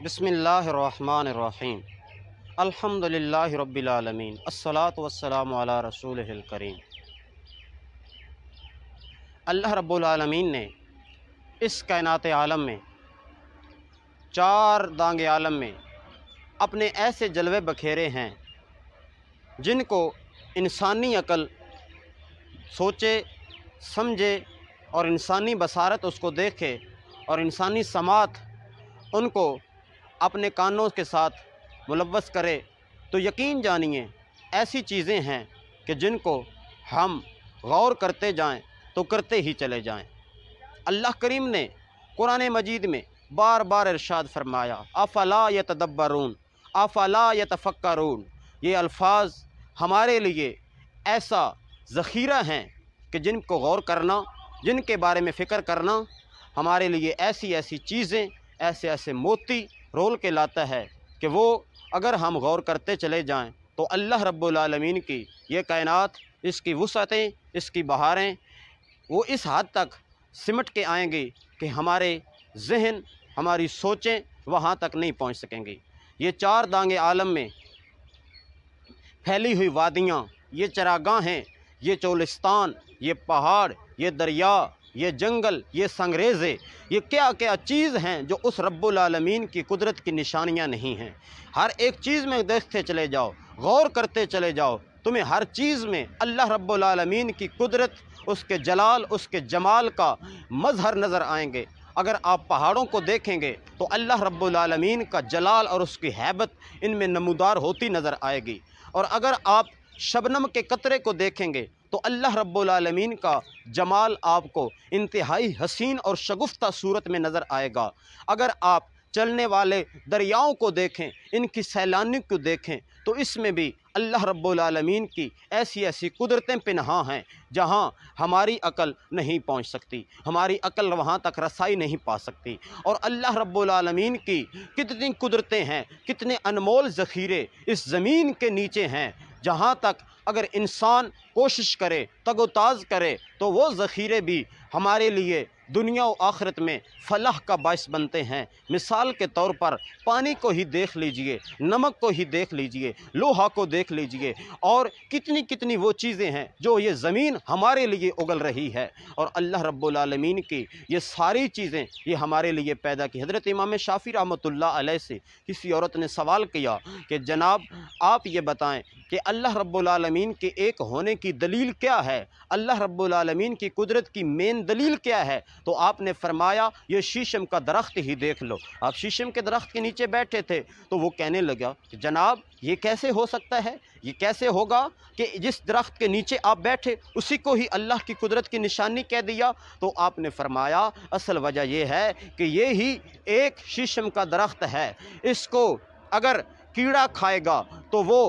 बिस्मिल्लाहिर्रहमानिर्रहीम। अल्हम्दुलिल्लाहि रब्बिल आलमीन, अस्सलातु वस्सलामु अला रसूलिहिल करीम। अल्लाह रब्बुल आलमीन ने इस कायनात आलम में, चार दांगे आलम में अपने ऐसे जलवे बखेरे हैं जिनको इंसानी अक़ल सोचे, समझे और इंसानी बसारत उसको देखे और इंसानी समात उनको अपने कानों के साथ मुलव्वस करे तो यकीन जानिए ऐसी चीज़ें हैं कि जिनको हम गौर करते जाएं तो करते ही चले जाएं। अल्लाह करीम ने कुरान मजीद में बार बार इरशाद फरमाया, अफ़ला यतदब्बरून अफ़ला यतफ़क्करून। ये अल्फाज हमारे लिए ऐसा ज़ख़ीरा हैं कि जिनको गौर करना, जिनके बारे में फ़िक्र करना हमारे लिए ऐसी ऐसी चीज़ें, ऐसे ऐसे मोती रोल के लाता है कि वो अगर हम गौर करते चले जाएं तो अल्लाह रब्बुल आलमीन की ये कायनात, इसकी वुसअतें, इसकी बहारें वो इस हद तक सिमट के आएंगी कि हमारे ज़हन, हमारी सोचें वहाँ तक नहीं पहुँच सकेंगी। ये चार दांगे आलम में फैली हुई वादियाँ, ये चरागाहें, ये चोलिस्तान, ये पहाड़, ये दरिया, ये जंगल, ये संगरेज़े, ये क्या क्या चीज़ हैं जो उस रब्बुल आलमीन की कुदरत की निशानियाँ नहीं हैं। हर एक चीज़ में देखते चले जाओ, गौर करते चले जाओ, तुम्हें हर चीज़ में अल्लाह रब्बुल आलमीन की कुदरत, उसके जलाल, उसके जमाल का मज़हर नज़र आएंगे। अगर आप पहाड़ों को देखेंगे तो अल्लाह रब्बुल आलमीन का जलाल और उसकी हैबत इनमें नमूदार होती नज़र आएगी। और अगर आप शबनम के कतरे को देखेंगे तो अल्लाह रब्बुल आलमीन का जमाल आपको इंतहाई हसीन और शगुफ्ता सूरत में नज़र आएगा। अगर आप चलने वाले दरियाओं को देखें, इनकी सैलानी को देखें तो इसमें भी अल्लाह रब्बुल आलमीन की ऐसी ऐसी कुदरतें पिन्हा हैं जहाँ हमारी अक़ल नहीं पहुँच सकती, हमारी अक़ल वहाँ तक रसाई नहीं पा सकती। और अल्लाह रब्बुल आलमीन की कितनी कुदरतें हैं, कितने अनमोल ज़ख़ीरे इस ज़मीन के नीचे हैं जहाँ तक अगर इंसान कोशिश करे, तगोताज़ करे तो वो ज़ख़ीरे भी हमारे लिए दुनिया और आखिरत में फ़लाह का बाइस बनते हैं। मिसाल के तौर पर पानी को ही देख लीजिए, नमक को ही देख लीजिए, लोहा को देख लीजिए और कितनी कितनी वो चीज़ें हैं जो ये ज़मीन हमारे लिए उगल रही है। और अल्लाह रब्बुल आलमीन की ये सारी चीज़ें ये हमारे लिए पैदा की। हज़रत इमाम शाफ़ी रहमतुल्लाह अलैह से किसी औरत ने सवाल किया कि जनाब आप ये बताएं कि अल्लाह रब्बुल आलमीन के एक होने की दलील क्या है, अल्लाह रब्बुल आलमीन की कुदरत की मेन दलील क्या है? तो आपने फरमाया ये शीशम का दरख्त ही देख लो। आप शीशम के दरख्त के नीचे बैठे थे तो वो कहने लगा कि जनाब ये कैसे हो सकता है, ये कैसे होगा कि जिस दरख्त के नीचे आप बैठे उसी को ही अल्लाह की कुदरत की निशानी कह दिया? तो आपने फरमाया असल वजह यह है कि ये ही एक शीशम का दरख्त है, इसको अगर कीड़ा खाएगा तो वो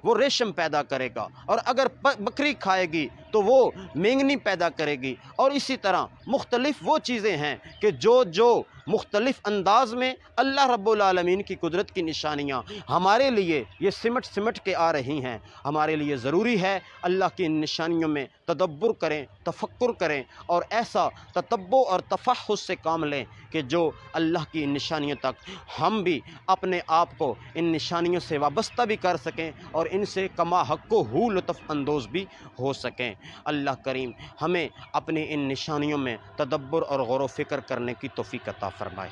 वो रेशम पैदा करेगा और अगर बकरी खाएगी तो वो मेंगनी पैदा करेगी। और इसी तरह मुख्तलिफ वो चीज़ें हैं कि जो मुख्तलिफ़ अंदाज में अल्लाह रब्बुल आलमीन की कुदरत की निशानियाँ हमारे लिए ये सिमट सिमट के आ रही हैं। हमारे लिए ज़रूरी है अल्लाह की इन निशानियों में तदब्बुर करें, तफक्कुर करें और ऐसा ततब्बो और तफ़हुस से काम लें कि जो अल्लाह की इन निशानियों तक हम भी अपने आप को इन निशानियों से वाबस्ता भी कर सकें और इनसे कमा हक़्क़ो हू लुत्फ़ अंदोज़ भी हो सकें। अल्लाह करीम हमें अपनी इन निशानियों में तदब्बुर और गौर व फ़िक्र करने की तौफ़ीक़ अता फ़रमाए।